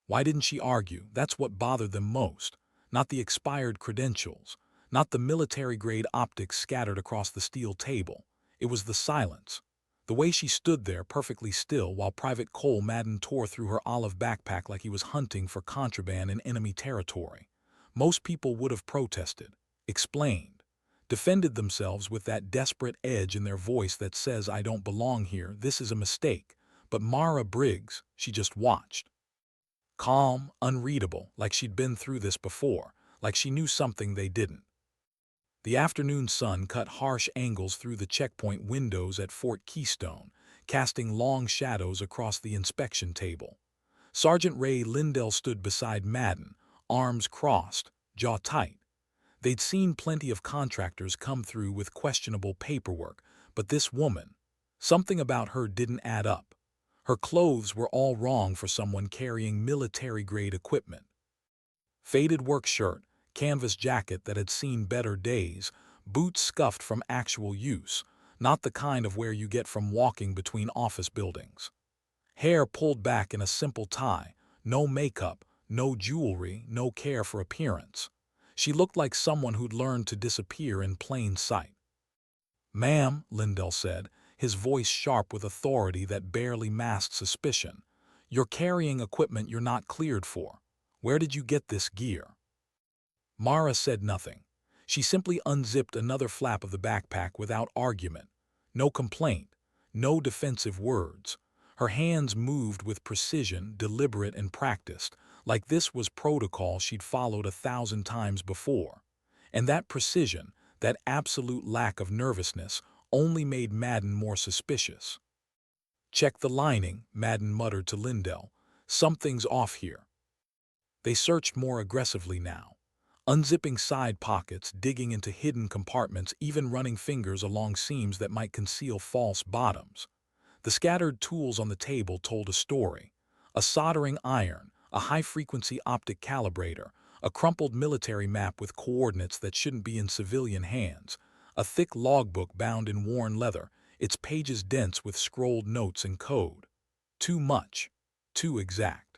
Why didn't she argue? That's what bothered them most. Not the expired credentials, not the military-grade optics scattered across the steel table. It was the silence. The way she stood there perfectly still while Private Cole Madden tore through her olive backpack like he was hunting for contraband in enemy territory. Most people would have protested, explained, defended themselves with that desperate edge in their voice that says, "I don't belong here, this is a mistake." But Mara Briggs, she just watched. Calm, unreadable, like she'd been through this before, like she knew something they didn't. The afternoon sun cut harsh angles through the checkpoint windows at Fort Keystone, casting long shadows across the inspection table. Sergeant Ray Lindell stood beside Madden, arms crossed, jaw tight. They'd seen plenty of contractors come through with questionable paperwork, but this woman, something about her didn't add up. Her clothes were all wrong for someone carrying military-grade equipment. Faded work shirt, canvas jacket that had seen better days, boots scuffed from actual use, not the kind of wear you get from walking between office buildings. Hair pulled back in a simple tie, no makeup, no jewelry, no care for appearance. She looked like someone who'd learned to disappear in plain sight. "Ma'am," Lindell said, his voice sharp with authority that barely masked suspicion, "you're carrying equipment you're not cleared for. Where did you get this gear?" Mara said nothing. She simply unzipped another flap of the backpack without argument. No complaint, no defensive words. Her hands moved with precision, deliberate and practiced, like this was protocol she'd followed 1,000 times before. And that precision, that absolute lack of nervousness, only made Madden more suspicious. "Check the lining," Madden muttered to Lindell. "Something's off here." They searched more aggressively now, unzipping side pockets, digging into hidden compartments, even running fingers along seams that might conceal false bottoms. The scattered tools on the table told a story. A soldering iron, a high-frequency optic calibrator, a crumpled military map with coordinates that shouldn't be in civilian hands, a thick logbook bound in worn leather, its pages dense with scrolled notes and code. Too much, too exact.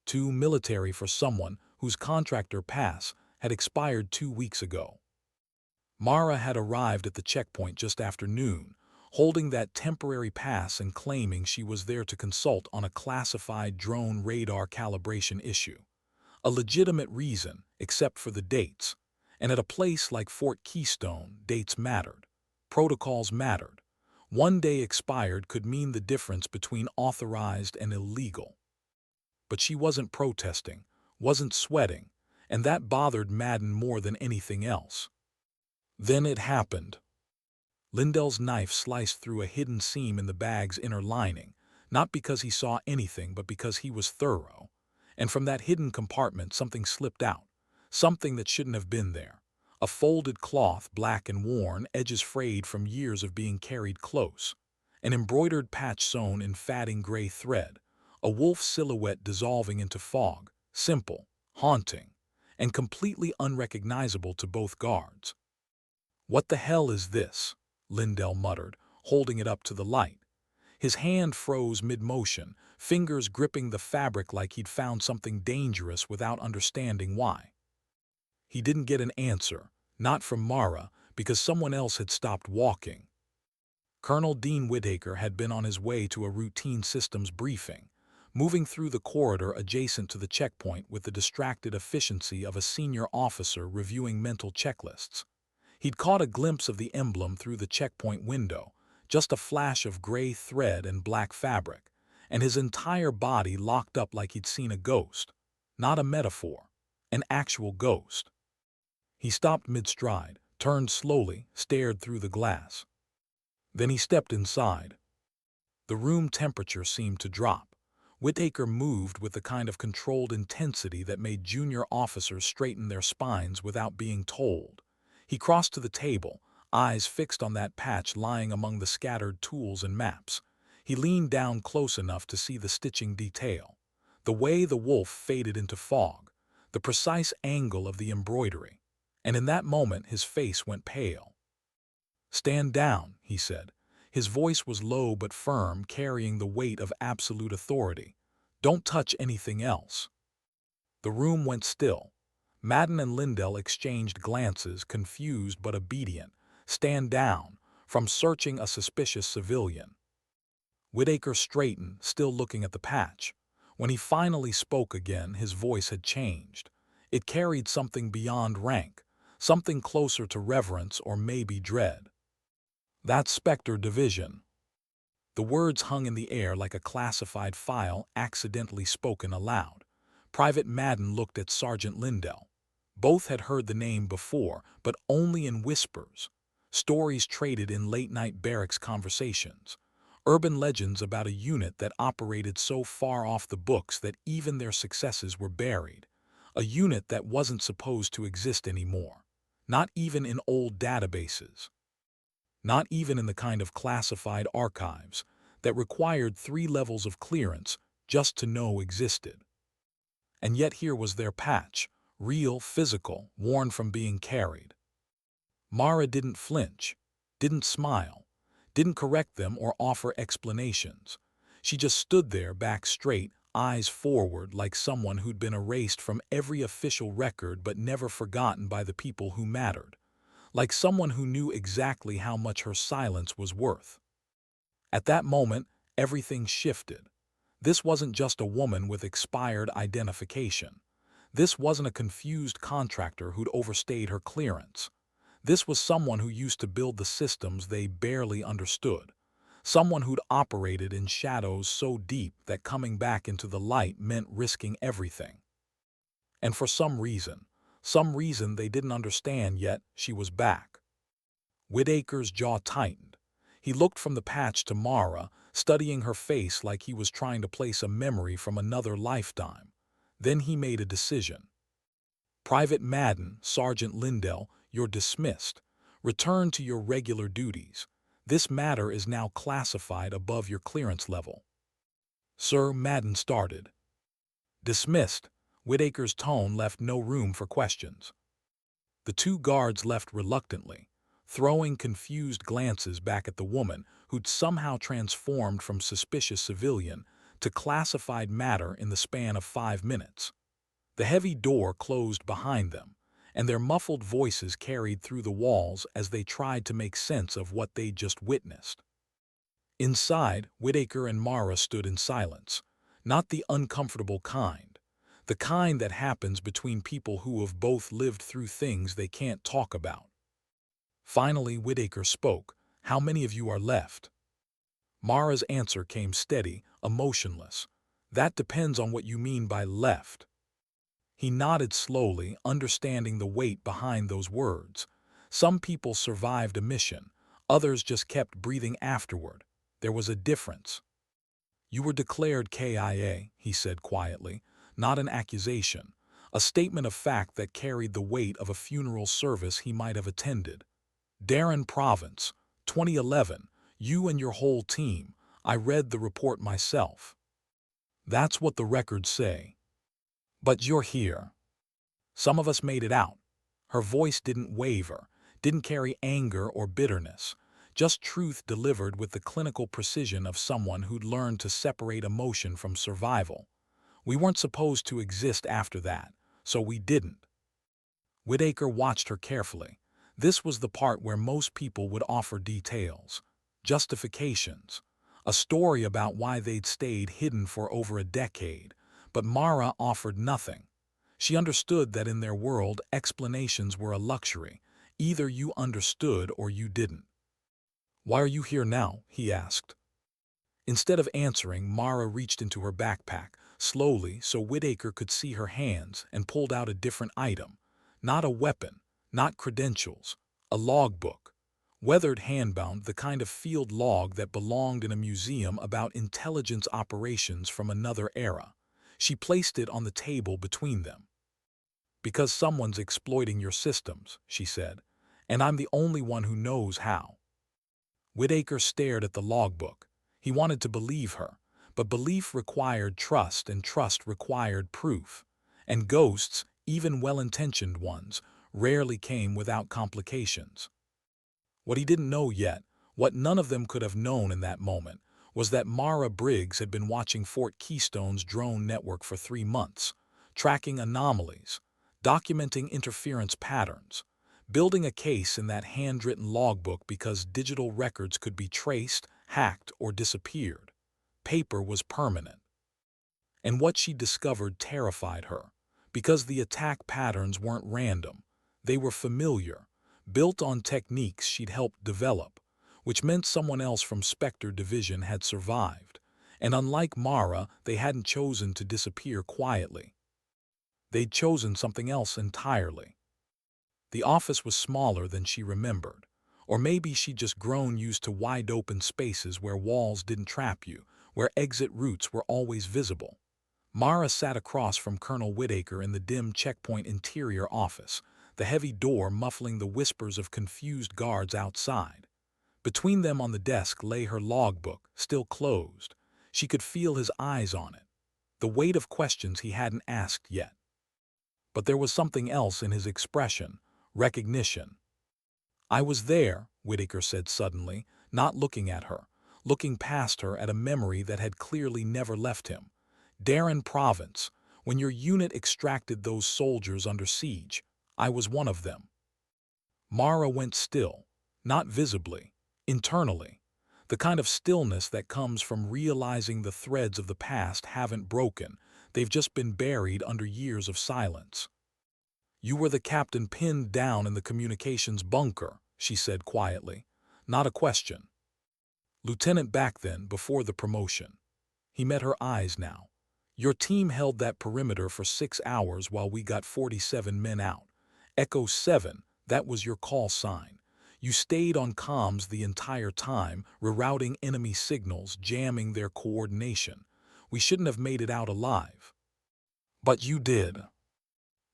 Too military for someone whose contractor pass had expired 2 weeks ago. Mara had arrived at the checkpoint just after noon, holding that temporary pass and claiming she was there to consult on a classified drone radar calibration issue. A legitimate reason, except for the dates. And at a place like Fort Keystone, dates mattered. Protocols mattered. One day expired could mean the difference between authorized and illegal. But she wasn't protesting, wasn't sweating, and that bothered Madden more than anything else. Then it happened. Lindell's knife sliced through a hidden seam in the bag's inner lining, not because he saw anything but because he was thorough. And from that hidden compartment something slipped out, something that shouldn't have been there. A folded cloth, black and worn, edges frayed from years of being carried close. An embroidered patch sewn in fatting gray thread. A wolf silhouette dissolving into fog, simple, haunting, and completely unrecognizable to both guards. "What the hell is this?" Lindell muttered, holding it up to the light. His hand froze mid-motion, fingers gripping the fabric like he'd found something dangerous without understanding why. He didn't get an answer, not from Mara, because someone else had stopped walking. Colonel Dean Whittaker had been on his way to a routine systems briefing, moving through the corridor adjacent to the checkpoint with the distracted efficiency of a senior officer reviewing mental checklists. He'd caught a glimpse of the emblem through the checkpoint window, just a flash of gray thread and black fabric, and his entire body locked up like he'd seen a ghost. Not a metaphor, an actual ghost. He stopped mid-stride, turned slowly, stared through the glass. Then he stepped inside. The room temperature seemed to drop. Whittaker moved with the kind of controlled intensity that made junior officers straighten their spines without being told. He crossed to the table, eyes fixed on that patch lying among the scattered tools and maps. He leaned down close enough to see the stitching detail. The way the wolf faded into fog, the precise angle of the embroidery. And in that moment his face went pale. "Stand down," he said. His voice was low but firm, carrying the weight of absolute authority. Don't touch anything else." The room went still. Madden and Lindell exchanged glances, confused but obedient. "Stand down," from searching a suspicious civilian. Whitaker straightened, still looking at the patch. When he finally spoke again, his voice had changed. It carried something beyond rank, something closer to reverence or maybe dread. "That's Spectre Division." The words hung in the air like a classified file accidentally spoken aloud. Private Madden looked at Sergeant Lindell. Both had heard the name before, but only in whispers. Stories traded in late-night barracks conversations. Urban legends about a unit that operated so far off the books that even their successes were buried. A unit that wasn't supposed to exist anymore. Not even in old databases. Not even in the kind of classified archives that required 3 levels of clearance just to know existed. And yet here was their patch, real, physical, worn from being carried. Mara didn't flinch, didn't smile, didn't correct them or offer explanations. She just stood there, back straight, eyes forward, like someone who'd been erased from every official record but never forgotten by the people who mattered. Like someone who knew exactly how much her silence was worth. At that moment, everything shifted. This wasn't just a woman with expired identification. This wasn't a confused contractor who'd overstayed her clearance. This was someone who used to build the systems they barely understood. Someone who'd operated in shadows so deep that coming back into the light meant risking everything. And for some reason they didn't understand yet, she was back. Whitaker's jaw tightened. He looked from the patch to Mara, studying her face like he was trying to place a memory from another lifetime. Then he made a decision. "Private Madden, Sergeant Lindell, you're dismissed. Return to your regular duties. This matter is now classified above your clearance level." "Sir," Madden started. "Dismissed." Whitaker's tone left no room for questions. The 2 guards left reluctantly, throwing confused glances back at the woman who'd somehow transformed from suspicious civilian to classified matter in the span of 5 minutes. The heavy door closed behind them, and their muffled voices carried through the walls as they tried to make sense of what they'd just witnessed. Inside, Whitaker and Mara stood in silence, not the uncomfortable kind. The kind that happens between people who have both lived through things they can't talk about. Finally, Whitaker spoke. "How many of you are left?" Mara's answer came steady, emotionless. "That depends on what you mean by left." He nodded slowly, understanding the weight behind those words. Some people survived a mission. Others just kept breathing afterward. There was a difference. "You were declared KIA," he said quietly. Not an accusation. A statement of fact that carried the weight of a funeral service he might have attended. "Darren Province, 2011. You and your whole team. I read the report myself." "That's what the records say." "But you're here." "Some of us made it out." Her voice didn't waver, didn't carry anger or bitterness, just truth delivered with the clinical precision of someone who'd learned to separate emotion from survival. "We weren't supposed to exist after that, so we didn't." Whitaker watched her carefully. This was the part where most people would offer details, justifications, a story about why they'd stayed hidden for over a decade, but Mara offered nothing. She understood that in their world, explanations were a luxury. Either you understood or you didn't. "Why are you here now?" he asked. Instead of answering, Mara reached into her backpack, slowly so Whitaker could see her hands, and pulled out a different item. Not a weapon, not credentials, a logbook. Weathered handbound, the kind of field log that belonged in a museum about intelligence operations from another era. She placed it on the table between them. "Because someone's exploiting your systems," she said, "and I'm the only one who knows how." Whitaker stared at the logbook. He wanted to believe her, but belief required trust and trust required proof. And ghosts, even well-intentioned ones, rarely came without complications. What he didn't know yet, what none of them could have known in that moment, was that Mara Briggs had been watching Fort Keystone's drone network for 3 months, tracking anomalies, documenting interference patterns, building a case in that handwritten logbook because digital records could be traced, hacked, or disappeared. Paper was permanent. And what she discovered terrified her, because the attack patterns weren't random. They were familiar, built on techniques she'd helped develop, which meant someone else from Spectre Division had survived. And unlike Mara, they hadn't chosen to disappear quietly. They'd chosen something else entirely. The office was smaller than she remembered, or maybe she'd just grown used to wide-open spaces where walls didn't trap you, where exit routes were always visible. Mara sat across from Colonel Whitaker in the dim checkpoint interior office, the heavy door muffling the whispers of confused guards outside. Between them on the desk lay her logbook, still closed. She could feel his eyes on it, the weight of questions he hadn't asked yet. But there was something else in his expression, recognition. "I was there," Whitaker said suddenly, not looking at her, looking past her at a memory that had clearly never left him. "Darren Province, when your unit extracted those soldiers under siege, I was one of them." Mara went still, not visibly, internally, the kind of stillness that comes from realizing the threads of the past haven't broken, they've just been buried under years of silence. "You were the captain pinned down in the communications bunker," she said quietly. Not a question. "Lieutenant back then, before the promotion." He met her eyes now. "Your team held that perimeter for 6 hours while we got 47 men out. Echo 7, that was your call sign. You stayed on comms the entire time, rerouting enemy signals, jamming their coordination. We shouldn't have made it out alive. But you did.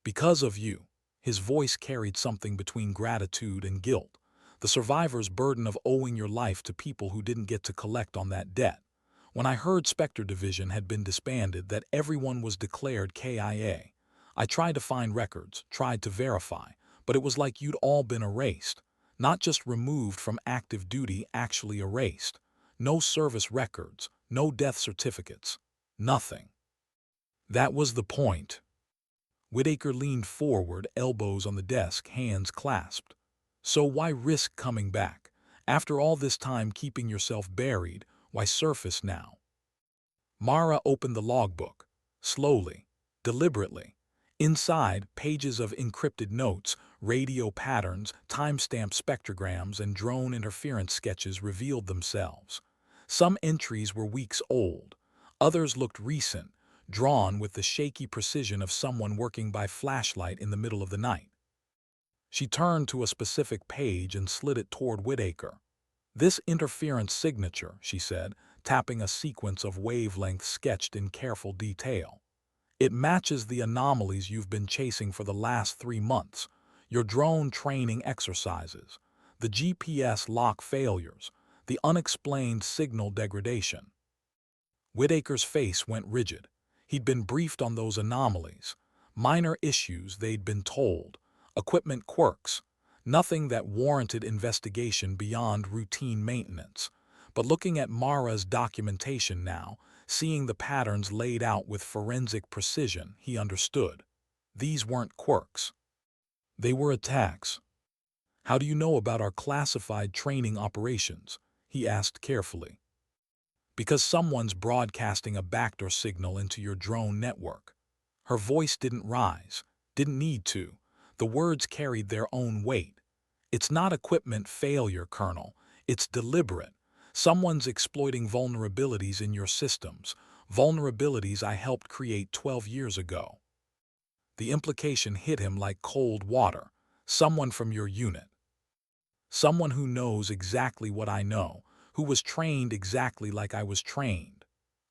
Because of you." His voice carried something between gratitude and guilt, the survivor's burden of owing your life to people who didn't get to collect on that debt. "When I heard Spectre Division had been disbanded, that everyone was declared KIA, I tried to find records, tried to verify, but it was like you'd all been erased. Not just removed from active duty, actually erased. No service records, no death certificates, nothing." "That was the point." Whitaker leaned forward, elbows on the desk, hands clasped. "So why risk coming back? After all this time keeping yourself buried, why surface now?" Mara opened the logbook, slowly, deliberately. Inside, pages of encrypted notes, radio patterns, timestamp spectrograms, and drone interference sketches revealed themselves. Some entries were weeks old. Others looked recent, drawn with the shaky precision of someone working by flashlight in the middle of the night. She turned to a specific page and slid it toward Whitaker. "This interference signature," she said, tapping a sequence of wavelengths sketched in careful detail. "It matches the anomalies you've been chasing for the last 3 months. Your drone training exercises, the GPS lock failures, the unexplained signal degradation." Whitaker's face went rigid. He'd been briefed on those anomalies. Minor issues, they'd been told. Equipment quirks. Nothing that warranted investigation beyond routine maintenance. But looking at Mara's documentation now, seeing the patterns laid out with forensic precision, he understood. These weren't quirks. They were attacks. "How do you know about our classified training operations?" he asked carefully. "Because someone's broadcasting a backdoor signal into your drone network." Her voice didn't rise, didn't need to. The words carried their own weight. "It's not equipment failure, Colonel. It's deliberate. Someone's exploiting vulnerabilities in your systems, vulnerabilities I helped create 12 years ago." The implication hit him like cold water. "Someone from your unit. Someone who knows exactly what I know, who was trained exactly like I was trained."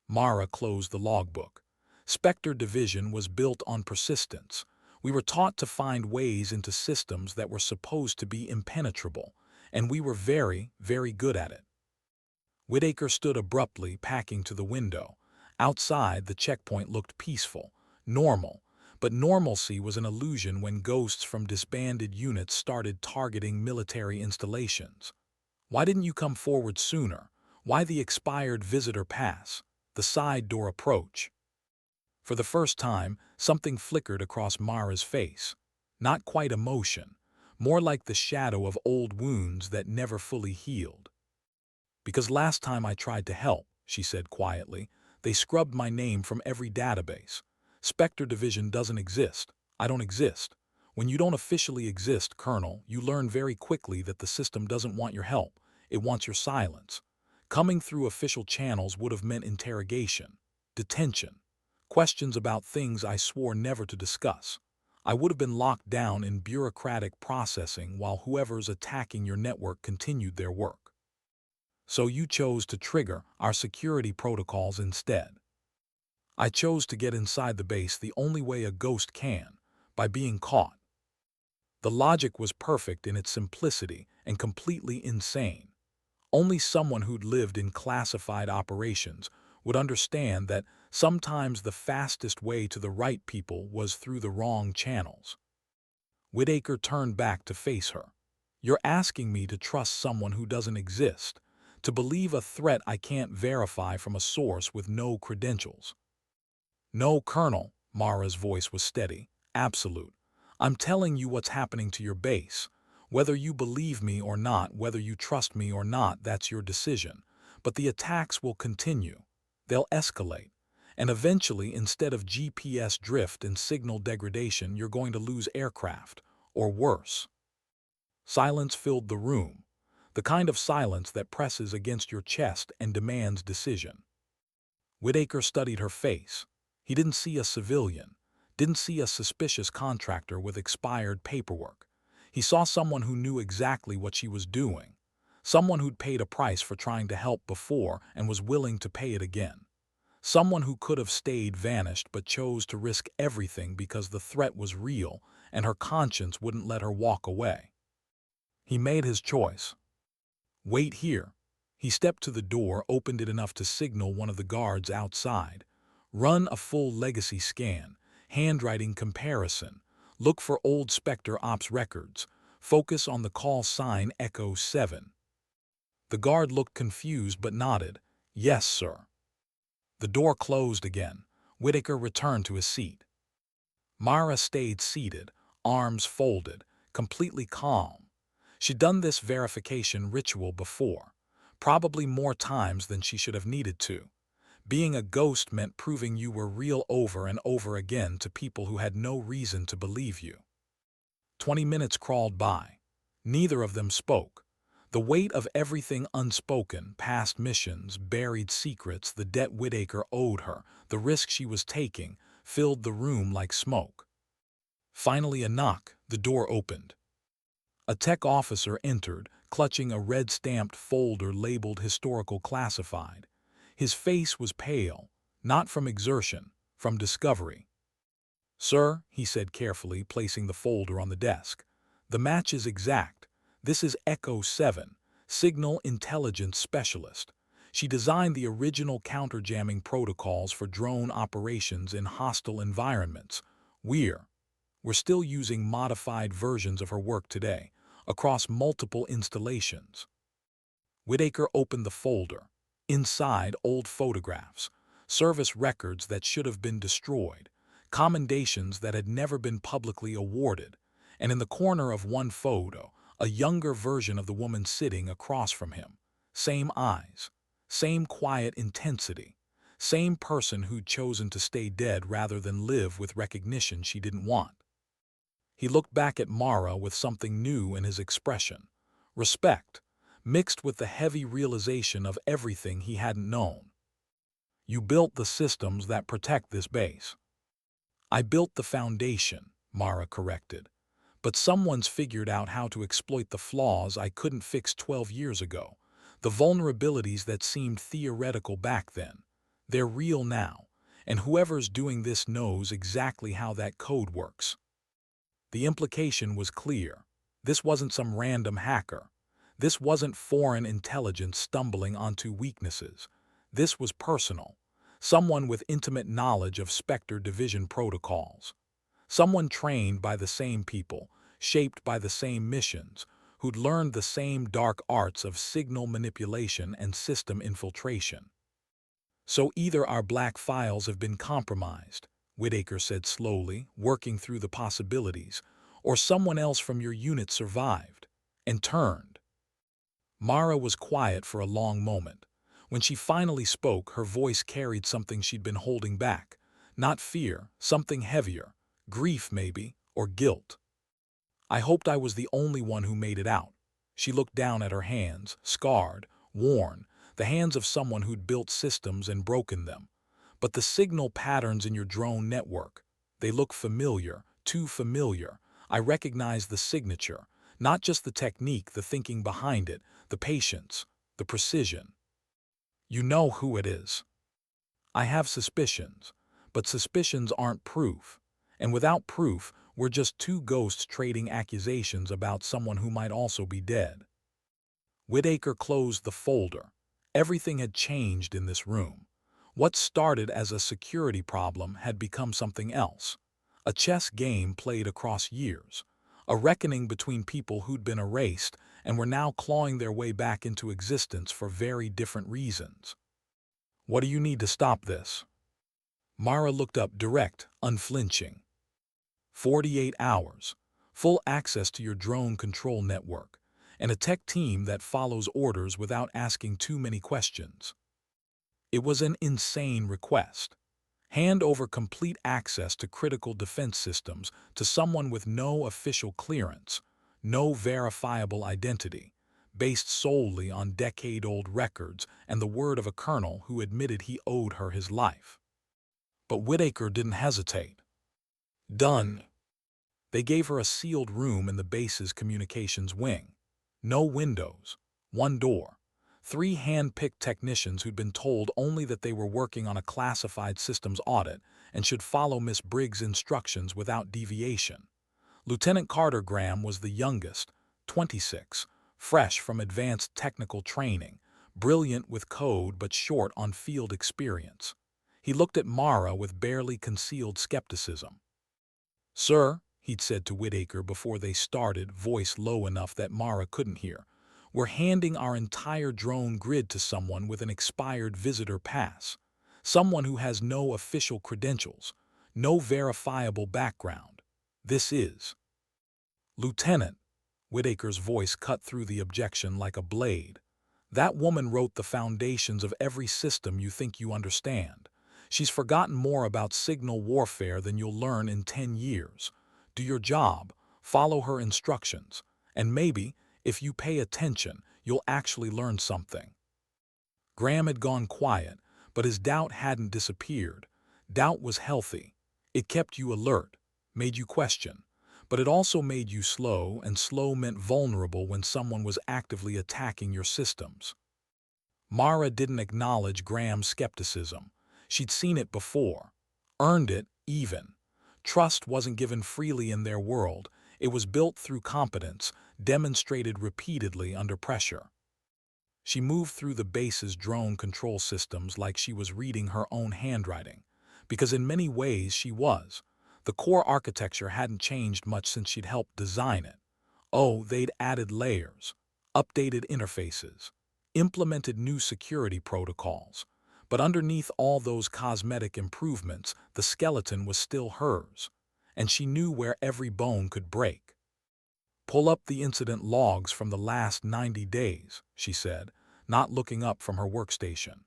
Mara closed the logbook. Spectre Division was built on persistence. We were taught to find ways into systems that were supposed to be impenetrable, and we were very, very good at it. Whitaker stood abruptly, packing to the window. Outside, the checkpoint looked peaceful, normal, but normalcy was an illusion when ghosts from disbanded units started targeting military installations. "Why didn't you come forward sooner? Why the expired visitor pass? The side door approach. For the first time, something flickered across Mara's face. Not quite emotion, more like the shadow of old wounds that never fully healed. Because last time I tried to help, she said quietly, they scrubbed my name from every database. Spectre Division doesn't exist. I don't exist. When you don't officially exist, Colonel, you learn very quickly that the system doesn't want your help. It wants your silence. Coming through official channels would have meant interrogation, detention, questions about things I swore never to discuss. I would have been locked down in bureaucratic processing while whoever's attacking your network continued their work. So you chose to trigger our security protocols instead. I chose to get inside the base the only way a ghost can, by being caught. The logic was perfect in its simplicity and completely insane. Only someone who'd lived in classified operations would understand that sometimes the fastest way to the right people was through the wrong channels. Whitaker turned back to face her. You're asking me to trust someone who doesn't exist, to believe a threat I can't verify from a source with no credentials. No, Colonel, Mara's voice was steady, absolute. I'm telling you what's happening to your base. Whether you believe me or not, whether you trust me or not, that's your decision. But the attacks will continue. They'll escalate. And eventually, instead of GPS drift and signal degradation, you're going to lose aircraft, or worse. Silence filled the room, the kind of silence that presses against your chest and demands decision. Whitaker studied her face. He didn't see a civilian, didn't see a suspicious contractor with expired paperwork. He saw someone who knew exactly what she was doing, someone who'd paid a price for trying to help before and was willing to pay it again. Someone who could have stayed vanished but chose to risk everything because the threat was real and her conscience wouldn't let her walk away. He made his choice. Wait here. He stepped to the door, opened it enough to signal one of the guards outside. Run a full legacy scan, handwriting comparison. Look for old Spectre Ops records. Focus on the call sign Echo 7. The guard looked confused but nodded. Yes, sir. The door closed again. Whitaker returned to his seat. Mara stayed seated, arms folded, completely calm. She'd done this verification ritual before, probably more times than she should have needed to. Being a ghost meant proving you were real over and over again to people who had no reason to believe you. 20 minutes crawled by. Neither of them spoke. The weight of everything unspoken, past missions, buried secrets, the debt Whitaker owed her, the risk she was taking, filled the room like smoke. Finally a knock, the door opened. A tech officer entered, clutching a red-stamped folder labeled Historical Classified. His face was pale, not from exertion, from discovery. Sir, he said carefully, placing the folder on the desk, the match is exact. This is Echo 7, Signal Intelligence Specialist. She designed the original counterjamming protocols for drone operations in hostile environments. We're still using modified versions of her work today, across multiple installations. Whitaker opened the folder. Inside, old photographs, service records that should have been destroyed, commendations that had never been publicly awarded, and in the corner of one photo, a younger version of the woman sitting across from him. Same eyes, same quiet intensity, same person who'd chosen to stay dead rather than live with recognition she didn't want. He looked back at Mara with something new in his expression. Respect, mixed with the heavy realization of everything he hadn't known. You built the systems that protect this base. I built the foundation, Mara corrected. But someone's figured out how to exploit the flaws I couldn't fix 12 years ago. The vulnerabilities that seemed theoretical back then. They're real now, and whoever's doing this knows exactly how that code works. The implication was clear. This wasn't some random hacker. This wasn't foreign intelligence stumbling onto weaknesses. This was personal. Someone with intimate knowledge of Spectre Division protocols. Someone trained by the same people, shaped by the same missions, who'd learned the same dark arts of signal manipulation and system infiltration. "So either our black files have been compromised," Whitaker said slowly, working through the possibilities, "or someone else from your unit survived and turned." Mara was quiet for a long moment. When she finally spoke, her voice carried something she'd been holding back. Not fear, something heavier. Grief, maybe, or guilt. "I hoped I was the only one who made it out." She looked down at her hands, scarred, worn, the hands of someone who'd built systems and broken them. "But the signal patterns in your drone network, they look familiar, too familiar. I recognize the signature, not just the technique, the thinking behind it, the patience, the precision." "You know who it is." "I have suspicions, but suspicions aren't proof. And without proof, we're just two ghosts trading accusations about someone who might also be dead." Whitaker closed the folder. Everything had changed in this room. What started as a security problem had become something else. A chess game played across years. A reckoning between people who'd been erased and were now clawing their way back into existence for very different reasons. "What do you need to stop this?" Mara looked up, direct, unflinching. 48 hours, full access to your drone control network, and a tech team that follows orders without asking too many questions. It was an insane request. Hand over complete access to critical defense systems to someone with no official clearance, no verifiable identity, based solely on decade-old records and the word of a colonel who admitted he owed her his life. But Whitaker didn't hesitate. "Done." They gave her a sealed room in the base's communications wing. No windows, one door, 3 hand-picked technicians who'd been told only that they were working on a classified systems audit and should follow Miss Briggs' instructions without deviation. Lieutenant Carter Graham was the youngest, 26, fresh from advanced technical training, brilliant with code but short on field experience. He looked at Mara with barely concealed skepticism. "Sir," he'd said to Whitaker before they started, voice low enough that Mara couldn't hear, "we're handing our entire drone grid to someone with an expired visitor pass. Someone who has no official credentials, no verifiable background. This is—" "Lieutenant," Whitaker's voice cut through the objection like a blade, "that woman wrote the foundations of every system you think you understand. She's forgotten more about signal warfare than you'll learn in 10 years. Do your job, follow her instructions, and maybe, if you pay attention, you'll actually learn something." Graham had gone quiet, but his doubt hadn't disappeared. Doubt was healthy. It kept you alert, made you question, but it also made you slow, and slow meant vulnerable when someone was actively attacking your systems. Mara didn't acknowledge Graham's skepticism. She'd seen it before. Earned it, even. Trust wasn't given freely in their world. It was built through competence, demonstrated repeatedly under pressure. She moved through the base's drone control systems like she was reading her own handwriting, because in many ways she was. The core architecture hadn't changed much since she'd helped design it. Oh, they'd added layers, updated interfaces, implemented new security protocols. But underneath all those cosmetic improvements, the skeleton was still hers, and she knew where every bone could break. "Pull up the incident logs from the last 90 days, she said, not looking up from her workstation.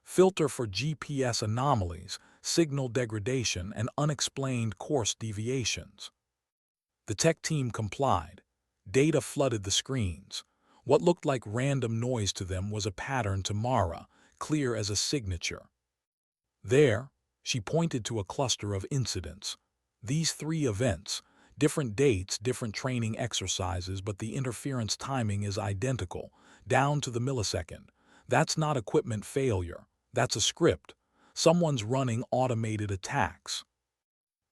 "Filter for GPS anomalies, signal degradation, and unexplained course deviations." The tech team complied. Data flooded the screens. What looked like random noise to them was a pattern to Mara, clear as a signature. "There," she pointed to a cluster of incidents. "These 3 events, different dates, different training exercises, but the interference timing is identical, down to the millisecond. That's not equipment failure. That's a script. Someone's running automated attacks."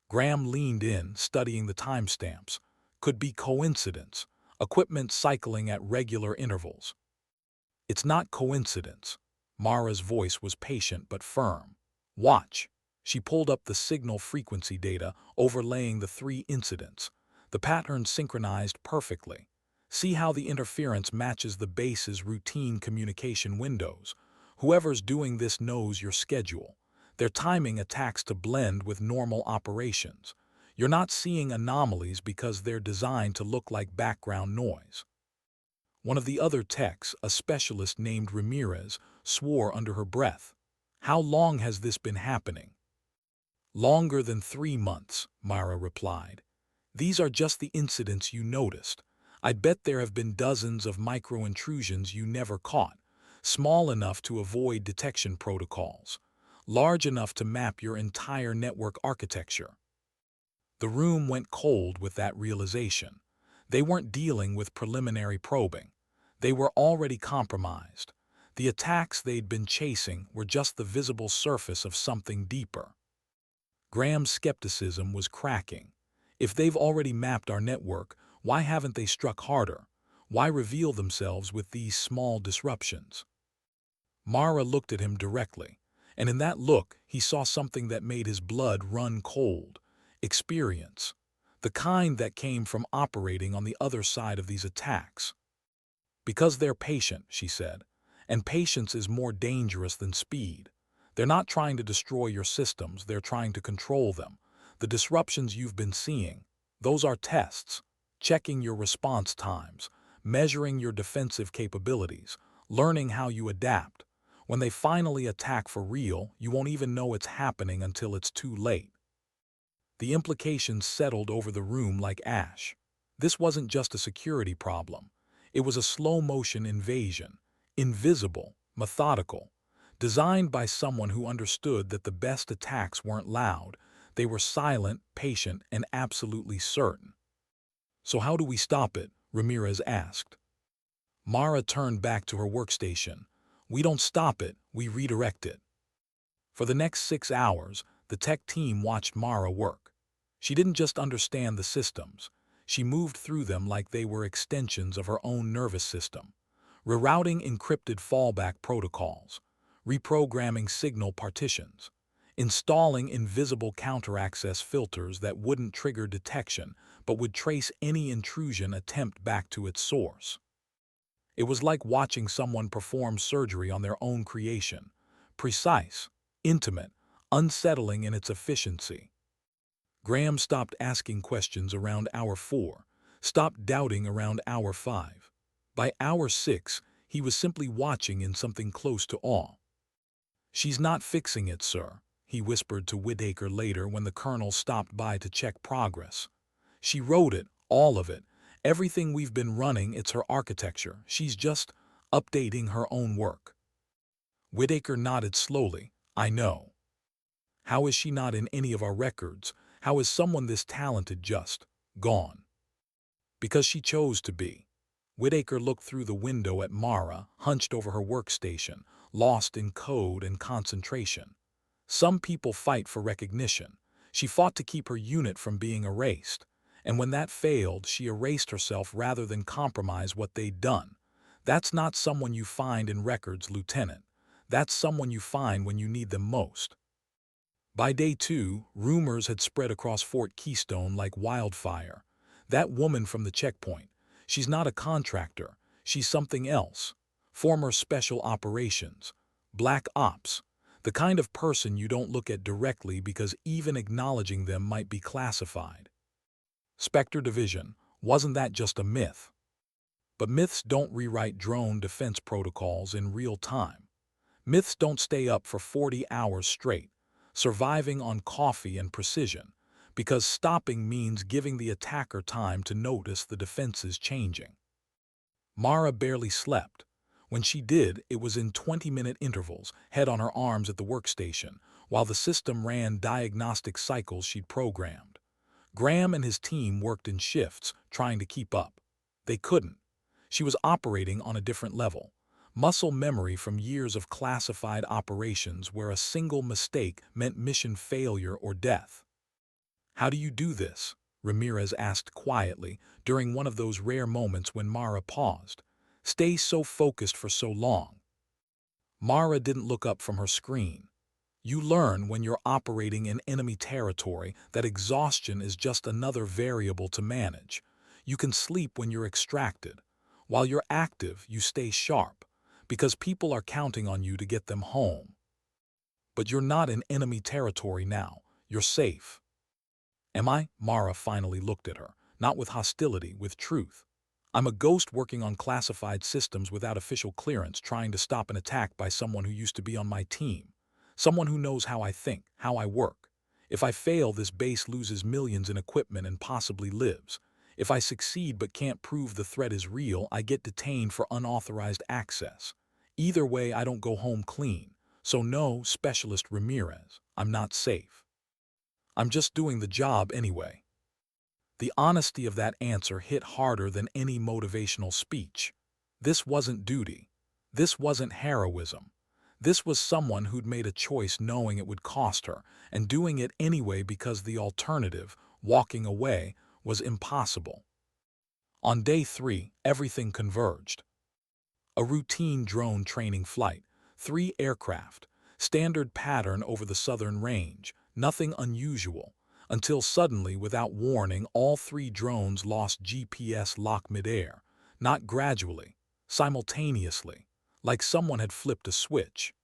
Graham leaned in, studying the timestamps. "Could be coincidence. Equipment cycling at regular intervals." "It's not coincidence." Mara's voice was patient but firm. "Watch." She pulled up the signal frequency data, overlaying the 3 incidents. The patterns synchronized perfectly. See how the interference matches the base's routine communication windows. Whoever's doing this knows your schedule. Their timing attacks to blend with normal operations. You're not seeing anomalies because they're designed to look like background noise. One of the other techs, a specialist named Ramirez, swore under her breath. How long has this been happening? Longer than 3 months, Mara replied. These are just the incidents you noticed. I bet there have been dozens of micro-intrusions you never caught, small enough to avoid detection protocols, large enough to map your entire network architecture. The room went cold with that realization. They weren't dealing with preliminary probing. They were already compromised. The attacks they'd been chasing were just the visible surface of something deeper. Graham's skepticism was cracking. If they've already mapped our network, why haven't they struck harder? Why reveal themselves with these small disruptions? Mara looked at him directly, and in that look he saw something that made his blood run cold. Experience. The kind that came from operating on the other side of these attacks. Because they're patient, she said, and patience is more dangerous than speed. They're not trying to destroy your systems, they're trying to control them. The disruptions you've been seeing, those are tests, checking your response times, measuring your defensive capabilities, learning how you adapt. When they finally attack for real, you won't even know it's happening until it's too late. The implications settled over the room like ash. This wasn't just a security problem. It was a slow-motion invasion, invisible, methodical, designed by someone who understood that the best attacks weren't loud. They were silent, patient, and absolutely certain. So how do we stop it? Ramirez asked. Mara turned back to her workstation. We don't stop it, we redirect it. For the next 6 hours, the tech team watched Mara work. She didn't just understand the systems. She moved through them like they were extensions of her own nervous system, rerouting encrypted fallback protocols, reprogramming signal partitions, installing invisible counter-access filters that wouldn't trigger detection but would trace any intrusion attempt back to its source. It was like watching someone perform surgery on their own creation, precise, intimate, unsettling in its efficiency. Graham stopped asking questions around hour 4, stopped doubting around hour 5. By hour 6, he was simply watching in something close to awe. She's not fixing it, sir, he whispered to Whitaker later when the colonel stopped by to check progress. She wrote it, all of it, everything we've been running, it's her architecture. She's just updating her own work. Whitaker nodded slowly. I know. How is she not in any of our records? How is someone this talented just gone? Because she chose to be. Whitaker looked through the window at Mara, hunched over her workstation, lost in code and concentration. Some people fight for recognition. She fought to keep her unit from being erased. And when that failed, she erased herself rather than compromise what they'd done. That's not someone you find in records, Lieutenant. That's someone you find when you need them most. By day 2, rumors had spread across Fort Keystone like wildfire. That woman from the checkpoint, she's not a contractor, she's something else. Former special operations, black ops, the kind of person you don't look at directly because even acknowledging them might be classified. Spectre Division, wasn't that just a myth? But myths don't rewrite drone defense protocols in real time. Myths don't stay up for 40 hours straight, surviving on coffee and precision, because stopping means giving the attacker time to notice the defenses changing. Mara barely slept. When she did, it was in 20-minute intervals, head on her arms at the workstation, while the system ran diagnostic cycles she'd programmed. Graham and his team worked in shifts, trying to keep up. They couldn't. She was operating on a different level. Muscle memory from years of classified operations where a single mistake meant mission failure or death. How do you do this? Ramirez asked quietly during one of those rare moments when Mara paused. Stay so focused for so long. Mara didn't look up from her screen. You learn when you're operating in enemy territory that exhaustion is just another variable to manage. You can sleep when you're extracted. While you're active, you stay sharp, because people are counting on you to get them home. But you're not in enemy territory now. You're safe. Am I? Mara finally looked at her, not with hostility, with truth. I'm a ghost working on classified systems without official clearance, trying to stop an attack by someone who used to be on my team. Someone who knows how I think, how I work. If I fail, this base loses millions in equipment and possibly lives. If I succeed but can't prove the threat is real, I get detained for unauthorized access. Either way, I don't go home clean. So no, Specialist Ramirez, I'm not safe. I'm just doing the job anyway. The honesty of that answer hit harder than any motivational speech. This wasn't duty. This wasn't heroism. This was someone who'd made a choice knowing it would cost her, and doing it anyway because the alternative, walking away, was impossible. On day 3, everything converged. A routine drone training flight, 3 aircraft, standard pattern over the southern range, nothing unusual, until suddenly, without warning, all 3 drones lost GPS lock midair, not gradually, simultaneously, like someone had flipped a switch.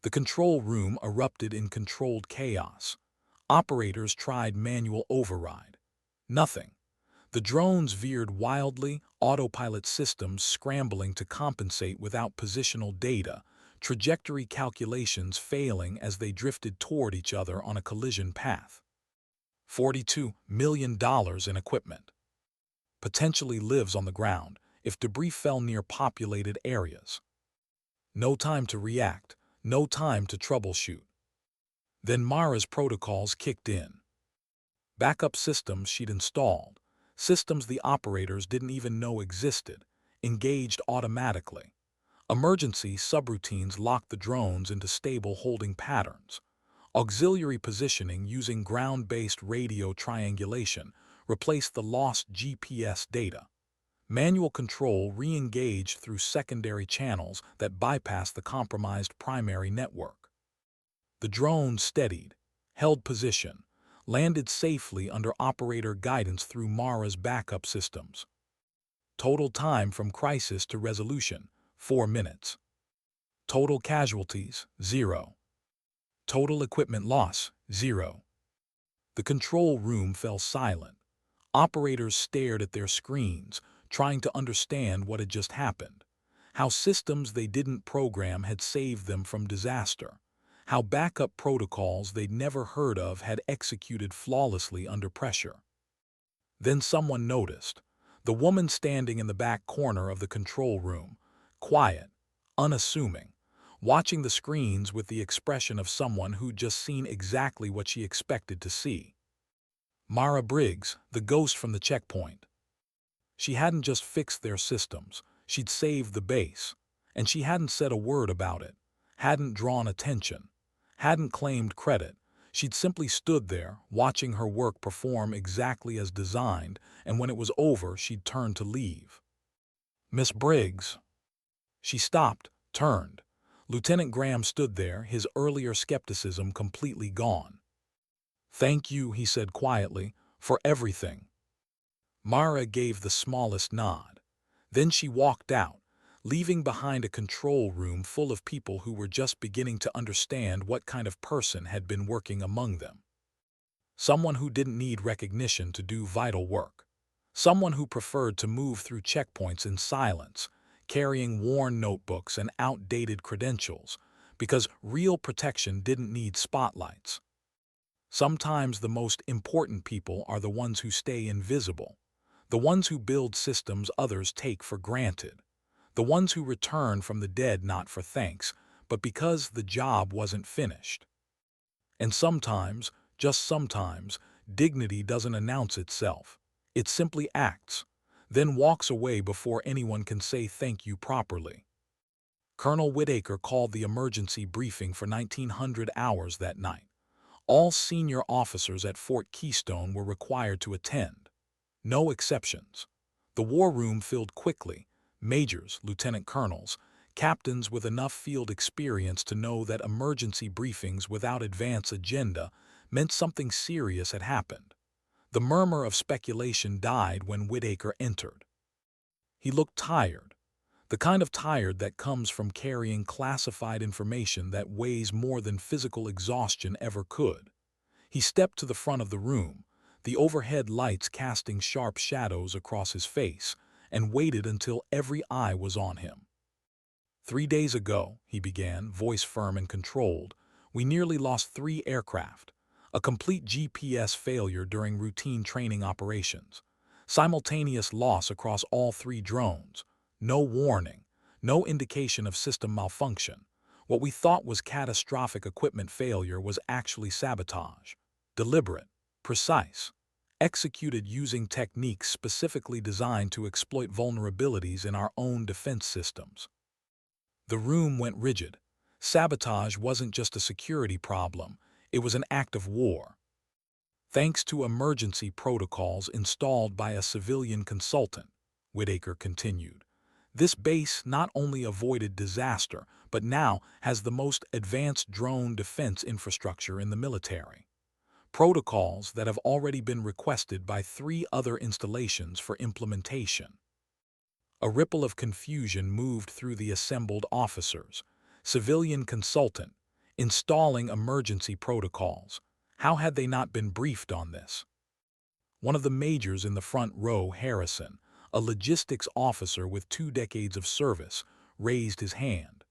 The control room erupted in controlled chaos. Operators tried manual override. Nothing. The drones veered wildly, autopilot systems scrambling to compensate without positional data, trajectory calculations failing as they drifted toward each other on a collision path. $42 million in equipment. Potentially lives on the ground if debris fell near populated areas. No time to react, no time to troubleshoot. Then Mara's protocols kicked in. Backup systems she'd installed, systems the operators didn't even know existed, engaged automatically. Emergency subroutines locked the drones into stable holding patterns. Auxiliary positioning using ground-based radio triangulation replaced the lost GPS data. Manual control re-engaged through secondary channels that bypassed the compromised primary network. The drone steadied, held position, landed safely under operator guidance through Mara's backup systems. Total time from crisis to resolution, 4 minutes. Total casualties, 0. Total equipment loss, 0. The control room fell silent. Operators stared at their screens, trying to understand what had just happened. How systems they didn't program had saved them from disaster. How backup protocols they'd never heard of had executed flawlessly under pressure. Then someone noticed. The woman standing in the back corner of the control room, quiet, unassuming, watching the screens with the expression of someone who'd just seen exactly what she expected to see. Mara Briggs, the ghost from the checkpoint. She hadn't just fixed their systems, she'd saved the base. And she hadn't said a word about it, hadn't drawn attention, hadn't claimed credit. She'd simply stood there, watching her work perform exactly as designed, and when it was over, she'd turned to leave. "Miss Briggs." She stopped, turned. Lieutenant Graham stood there, his earlier skepticism completely gone. "Thank you," he said quietly, "for everything." Mara gave the smallest nod. Then she walked out, leaving behind a control room full of people who were just beginning to understand what kind of person had been working among them. Someone who didn't need recognition to do vital work. Someone who preferred to move through checkpoints in silence, carrying worn notebooks and outdated credentials, because real protection didn't need spotlights. Sometimes the most important people are the ones who stay invisible, the ones who build systems others take for granted, the ones who return from the dead not for thanks, but because the job wasn't finished. And sometimes, just sometimes, dignity doesn't announce itself. It simply acts, then walks away before anyone can say thank you properly. Colonel Whitaker called the emergency briefing for 1900 hours that night. All senior officers at Fort Keystone were required to attend. No exceptions. The war room filled quickly. Majors, lieutenant colonels, captains with enough field experience to know that emergency briefings without advance agenda meant something serious had happened. The murmur of speculation died when Whitaker entered. He looked tired, the kind of tired that comes from carrying classified information that weighs more than physical exhaustion ever could. He stepped to the front of the room, the overhead lights casting sharp shadows across his face, and waited until every eye was on him. 3 days ago, he began, voice firm and controlled, we nearly lost 3 aircraft, a complete GPS failure during routine training operations, simultaneous loss across all 3 drones, no warning, no indication of system malfunction. What we thought was catastrophic equipment failure was actually sabotage, deliberate, precise, executed using techniques specifically designed to exploit vulnerabilities in our own defense systems. The room went rigid. Sabotage wasn't just a security problem, it was an act of war. Thanks to emergency protocols installed by a civilian consultant, Whitaker continued, this base not only avoided disaster, but now has the most advanced drone defense infrastructure in the military. Protocols that have already been requested by 3 other installations for implementation. A ripple of confusion moved through the assembled officers. Civilian consultant, installing emergency protocols. How had they not been briefed on this? One of the majors in the front row, Harrison, a logistics officer with 2 decades of service, raised his hand.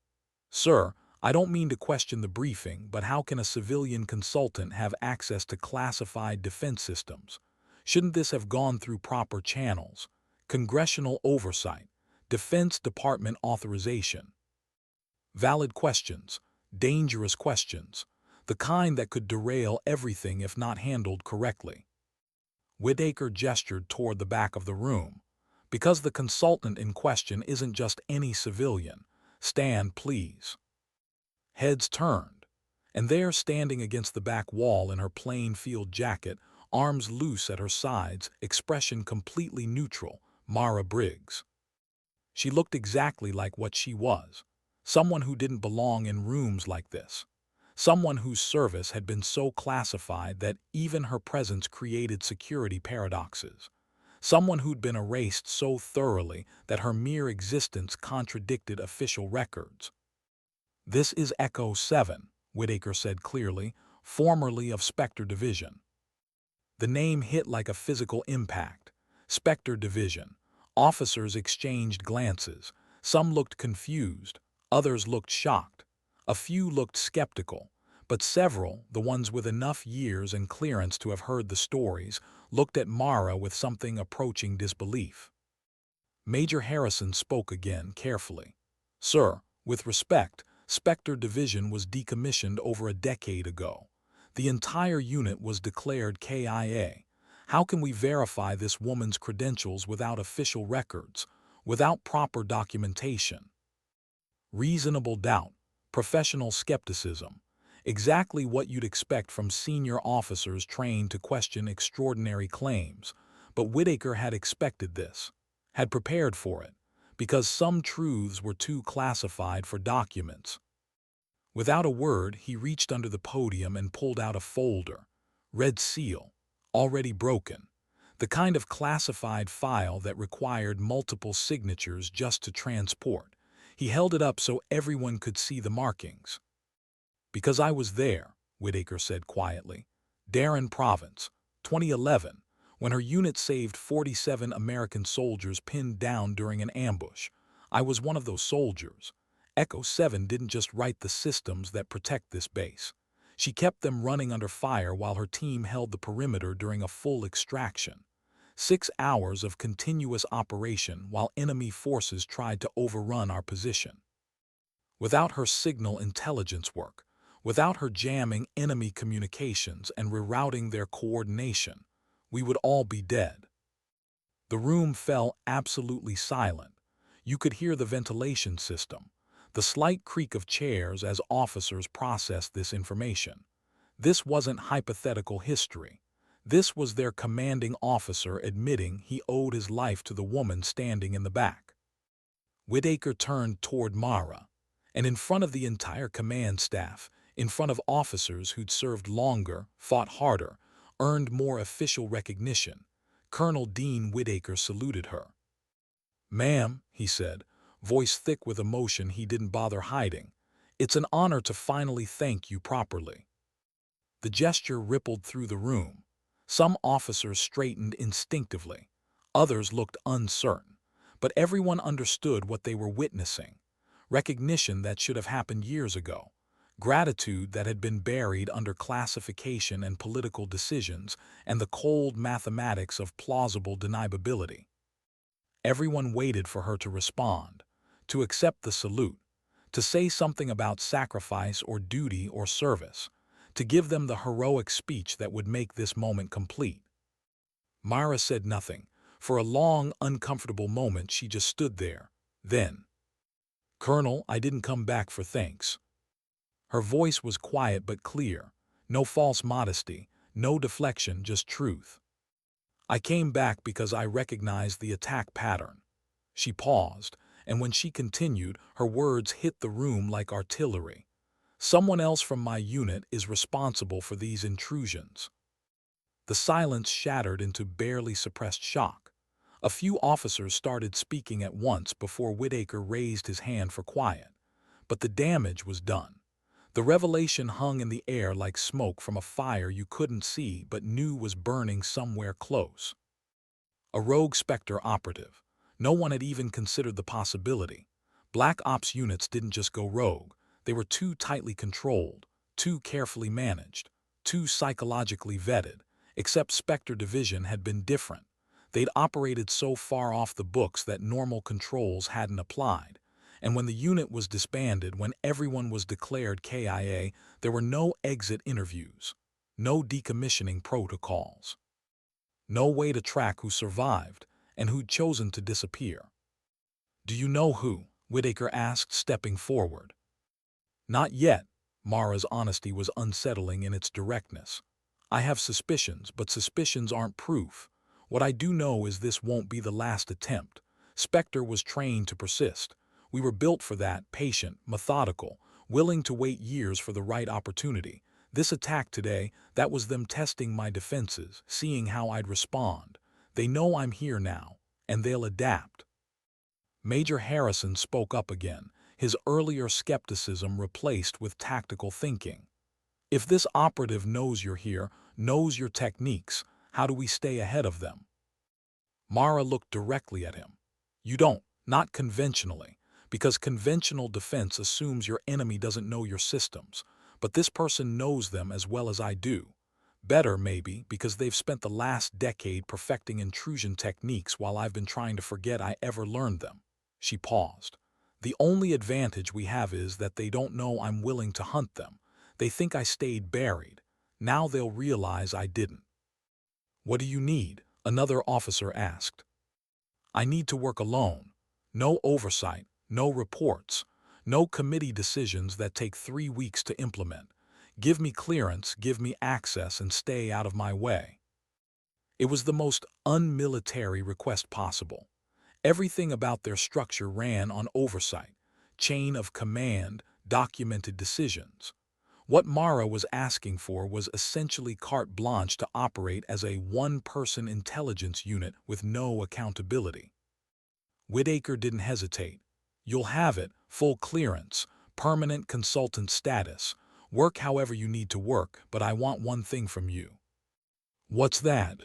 Sir, I don't mean to question the briefing, but how can a civilian consultant have access to classified defense systems? Shouldn't this have gone through proper channels? Congressional oversight, Defense Department authorization. Valid questions, dangerous questions, the kind that could derail everything if not handled correctly. Whitaker gestured toward the back of the room. Because the consultant in question isn't just any civilian. Stand, please. Heads turned, and there, standing against the back wall in her plain field jacket, arms loose at her sides, expression completely neutral, Mara Briggs. She looked exactly like what she was, someone who didn't belong in rooms like this, someone whose service had been so classified that even her presence created security paradoxes, someone who'd been erased so thoroughly that her mere existence contradicted official records. This is Echo 7, Whitaker said clearly, formerly of Spectre Division. The name hit like a physical impact. Spectre Division. Officers exchanged glances. Some looked confused, others looked shocked. A few looked skeptical, but several, the ones with enough years and clearance to have heard the stories, looked at Mara with something approaching disbelief. Major Harrison spoke again, carefully. Sir, with respect, Spectre Division was decommissioned over a decade ago. The entire unit was declared KIA. How can we verify this woman's credentials without official records, without proper documentation? Reasonable doubt, professional skepticism, exactly what you'd expect from senior officers trained to question extraordinary claims. But Whitaker had expected this, had prepared for it, because some truths were too classified for documents. Without a word, he reached under the podium and pulled out a folder, red seal, already broken, the kind of classified file that required multiple signatures just to transport. He held it up so everyone could see the markings. Because I was there, Whitaker said quietly. Darren Province, 2011, when her unit saved 47 American soldiers pinned down during an ambush. I was one of those soldiers. Echo 7 didn't just write the systems that protect this base. She kept them running under fire while her team held the perimeter during a full extraction. 6 hours of continuous operation while enemy forces tried to overrun our position. Without her signal intelligence work, without her jamming enemy communications and rerouting their coordination, we would all be dead. The room fell absolutely silent. You could hear the ventilation system, the slight creak of chairs as officers processed this information. This wasn't hypothetical history. This was their commanding officer admitting he owed his life to the woman standing in the back. Whitaker turned toward Mara, and in front of the entire command staff, in front of officers who'd served longer, fought harder, earned more official recognition. Colonel Dean Whitaker saluted her. "Ma'am," he said, voice thick with emotion he didn't bother hiding, "it's an honor to finally thank you properly." The gesture rippled through the room. Some officers straightened instinctively. Others looked uncertain. But everyone understood what they were witnessing. Recognition that should have happened years ago. Gratitude that had been buried under classification and political decisions and the cold mathematics of plausible deniability. Everyone waited for her to respond, to accept the salute, to say something about sacrifice or duty or service, to give them the heroic speech that would make this moment complete. Myra said nothing. For a long, uncomfortable moment she just stood there. Then, "Colonel, I didn't come back for thanks." Her voice was quiet but clear. No false modesty, no deflection, just truth. "I came back because I recognized the attack pattern." She paused, and when she continued, her words hit the room like artillery. "Someone else from my unit is responsible for these intrusions." The silence shattered into barely suppressed shock. A few officers started speaking at once before Whitaker raised his hand for quiet. But the damage was done. The revelation hung in the air like smoke from a fire you couldn't see but knew was burning somewhere close. A rogue Spectre operative. No one had even considered the possibility. Black Ops units didn't just go rogue. They were too tightly controlled, too carefully managed, too psychologically vetted. Except Spectre Division had been different. They'd operated so far off the books that normal controls hadn't applied. And when the unit was disbanded, when everyone was declared KIA, there were no exit interviews, no decommissioning protocols, no way to track who survived and who'd chosen to disappear. "Do you know who?" Whitaker asked, stepping forward. "Not yet." Mara's honesty was unsettling in its directness. "I have suspicions, but suspicions aren't proof. What I do know is this won't be the last attempt." Spectre was trained to persist. We were built for that, patient, methodical, willing to wait years for the right opportunity. This attack today, that was them testing my defenses, seeing how I'd respond. They know I'm here now, and they'll adapt. Major Harrison spoke up again, his earlier skepticism replaced with tactical thinking. "If this operative knows you're here, knows your techniques, how do we stay ahead of them?" Mara looked directly at him. "You don't, not conventionally, because conventional defense assumes your enemy doesn't know your systems, but this person knows them as well as I do. Better, maybe, because they've spent the last decade perfecting intrusion techniques while I've been trying to forget I ever learned them." She paused. "The only advantage we have is that they don't know I'm willing to hunt them. They think I stayed buried. Now they'll realize I didn't." "What do you need?" another officer asked. "I need to work alone. No oversight, no reports, no committee decisions that take 3 weeks to implement. Give me clearance, give me access, and stay out of my way." It was the most unmilitary request possible. Everything about their structure ran on oversight, chain of command, documented decisions. What Mara was asking for was essentially carte blanche to operate as a one-person intelligence unit with no accountability. Whitaker didn't hesitate. "You'll have it, full clearance, permanent consultant status. Work however you need to work, but I want one thing from you." "What's that?"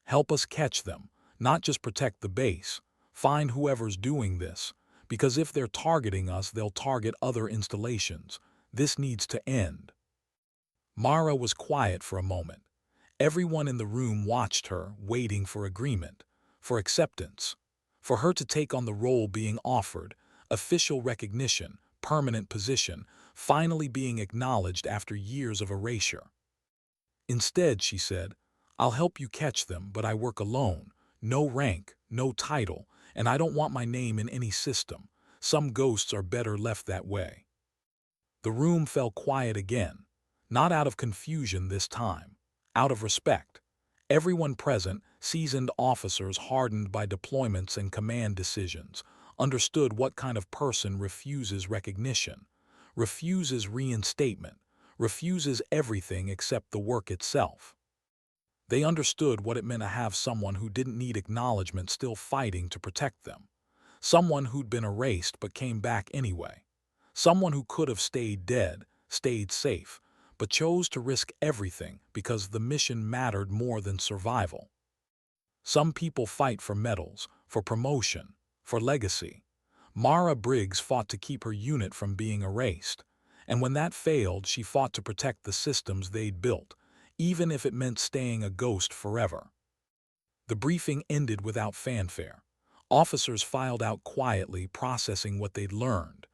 "Help us catch them, not just protect the base. Find whoever's doing this, because if they're targeting us, they'll target other installations. This needs to end." Mara was quiet for a moment. Everyone in the room watched her, waiting for agreement, for acceptance, for her to take on the role being offered, official recognition, permanent position, finally being acknowledged after years of erasure. Instead, she said, "I'll help you catch them, but I work alone. No rank, no title, and I don't want my name in any system. Some ghosts are better left that way." The room fell quiet again, not out of confusion this time, out of respect. Everyone present, seasoned officers hardened by deployments and command decisions, understood what kind of person refuses recognition, refuses reinstatement, refuses everything except the work itself. They understood what it meant to have someone who didn't need acknowledgement still fighting to protect them. Someone who'd been erased but came back anyway. Someone who could have stayed dead, stayed safe, but chose to risk everything because the mission mattered more than survival. Some people fight for medals, for promotion, for legacy. Mara Briggs fought to keep her unit from being erased, and when that failed, she fought to protect the systems they'd built, even if it meant staying a ghost forever. The briefing ended without fanfare. Officers filed out quietly, processing what they'd learned,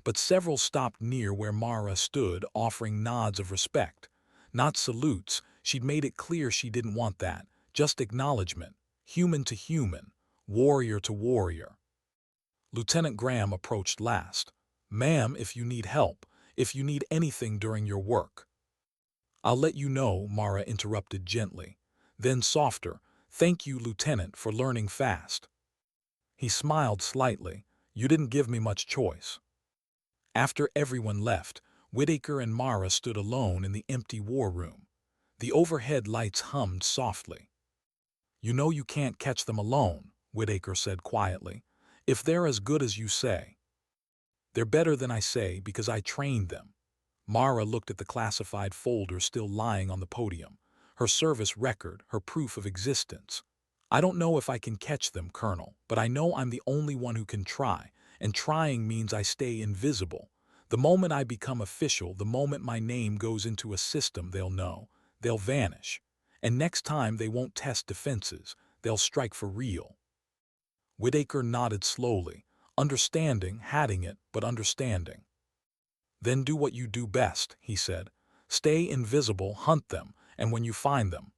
but several stopped near where Mara stood, offering nods of respect. Not salutes, she'd made it clear she didn't want that, just acknowledgement, human to human, warrior to warrior. Lieutenant Graham approached last. "Ma'am, if you need help, if you need anything during your work." "I'll let you know," Mara interrupted gently. Then softer, "Thank you, Lieutenant, for learning fast." He smiled slightly. "You didn't give me much choice." After everyone left, Whitaker and Mara stood alone in the empty war room. The overhead lights hummed softly. "You know you can't catch them alone," Whitaker said quietly. "If they're as good as you say." "They're better than I say because I trained them." Mara looked at the classified folder still lying on the podium, her service record, her proof of existence. "I don't know if I can catch them, Colonel, but I know I'm the only one who can try, and trying means I stay invisible. The moment I become official, the moment my name goes into a system, they'll know, they'll vanish. And next time they won't test defenses, they'll strike for real." Whitaker nodded slowly, understanding, hadn't it, but understanding. "Then do what you do best," he said. "Stay invisible, hunt them, and when you find them—"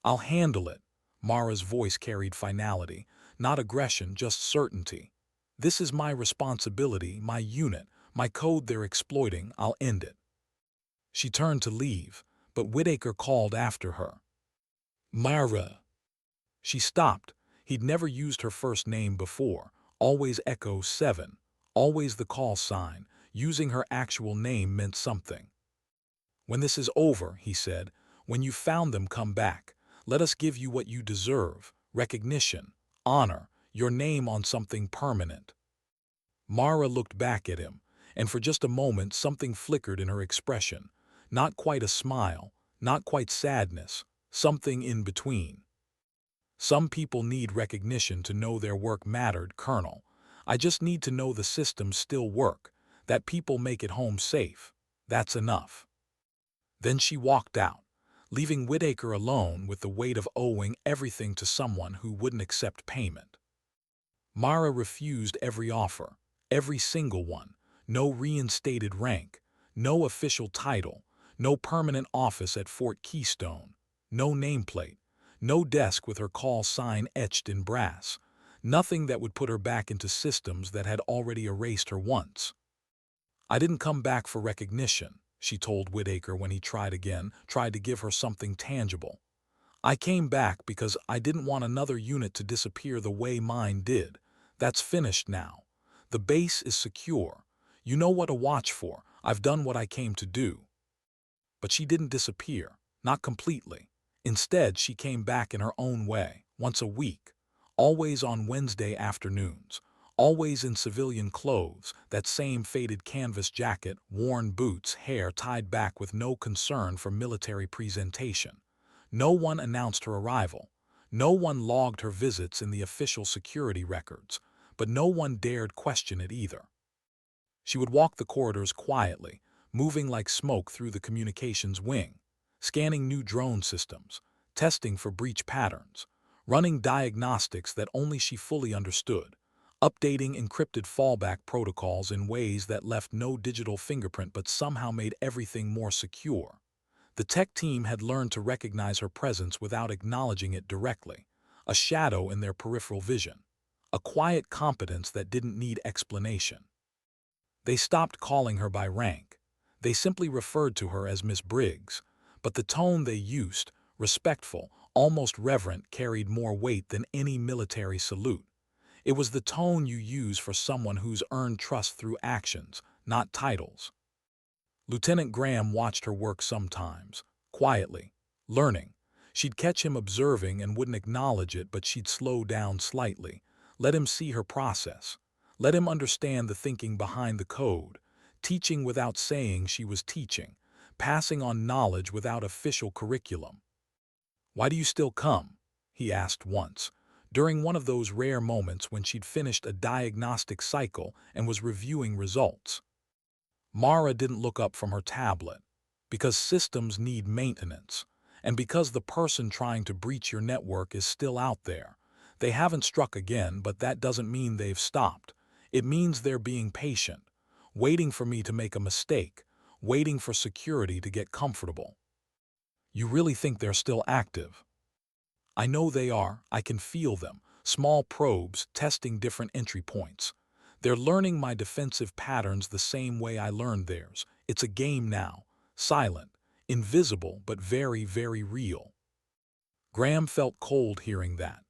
"I'll handle it." Mara's voice carried finality, not aggression, just certainty. "This is my responsibility, my unit, my code they're exploiting. I'll end it." She turned to leave, but Whitaker called after her. "Mara." She stopped. He'd never used her first name before, always Echo 7, always the call sign. Using her actual name meant something. "When this is over," he said, "when you've found them, come back. Let us give you what you deserve, recognition, honor, your name on something permanent." Mara looked back at him, and for just a moment something flickered in her expression. Not quite a smile, not quite sadness, something in between. "Some people need recognition to know their work mattered, Colonel. I just need to know the systems still work, that people make it home safe. That's enough." Then she walked out, leaving Whitaker alone with the weight of owing everything to someone who wouldn't accept payment. Mara refused every offer, every single one. No reinstated rank, no official title, no permanent office at Fort Keystone, no nameplate, no desk with her call sign etched in brass, nothing that would put her back into systems that had already erased her once. "I didn't come back for recognition," she told Whitaker when he tried again, tried to give her something tangible. "I came back because I didn't want another unit to disappear the way mine did. That's finished now. The base is secure. You know what to watch for. I've done what I came to do." But she didn't disappear, not completely. Instead, she came back in her own way, once a week, always on Wednesday afternoons, always in civilian clothes, that same faded canvas jacket, worn boots, hair tied back with no concern for military presentation. No one announced her arrival. No one logged her visits in the official security records, but no one dared question it either. She would walk the corridors quietly, moving like smoke through the communications wing, scanning new drone systems, testing for breach patterns, running diagnostics that only she fully understood, updating encrypted fallback protocols in ways that left no digital fingerprint but somehow made everything more secure. The tech team had learned to recognize her presence without acknowledging it directly, a shadow in their peripheral vision, a quiet competence that didn't need explanation. They stopped calling her by rank. They simply referred to her as Miss Briggs, but the tone they used, respectful, almost reverent, carried more weight than any military salute. It was the tone you use for someone who's earned trust through actions, not titles. Lieutenant Graham watched her work sometimes, quietly, learning. She'd catch him observing and wouldn't acknowledge it, but she'd slow down slightly, let him see her process, let him understand the thinking behind the code, teaching without saying she was teaching, passing on knowledge without official curriculum. "Why do you still come?" he asked once, during one of those rare moments when she'd finished a diagnostic cycle and was reviewing results. Mara didn't look up from her tablet, because systems need maintenance, and because the person trying to breach your network is still out there. They haven't struck again, but that doesn't mean they've stopped. It means they're being patient, waiting for me to make a mistake, waiting for security to get comfortable. "You really think they're still active?" "I know they are. I can feel them. Small probes testing different entry points. They're learning my defensive patterns the same way I learned theirs. It's a game now. Silent, invisible, but very, very real." Graham felt cold hearing that.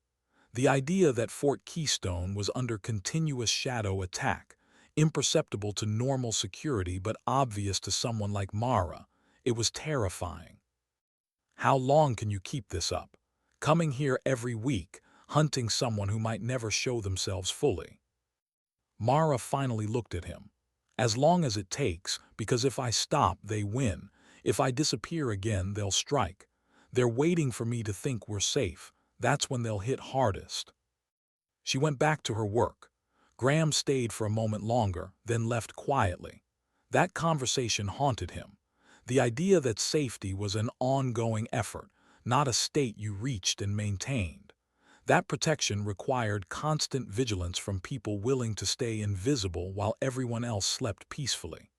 The idea that Fort Keystone was under continuous shadow attack, imperceptible to normal security but obvious to someone like Mara, it was terrifying. "How long can you keep this up? Coming here every week, hunting someone who might never show themselves fully?" Mara finally looked at him. "As long as it takes, because if I stop, they win. If I disappear again, they'll strike. They're waiting for me to think we're safe. That's when they'll hit hardest." She went back to her work. Graham stayed for a moment longer, then left quietly. That conversation haunted him. The idea that safety was an ongoing effort, not a state you reached and maintained. That protection required constant vigilance from people willing to stay invisible while everyone else slept peacefully.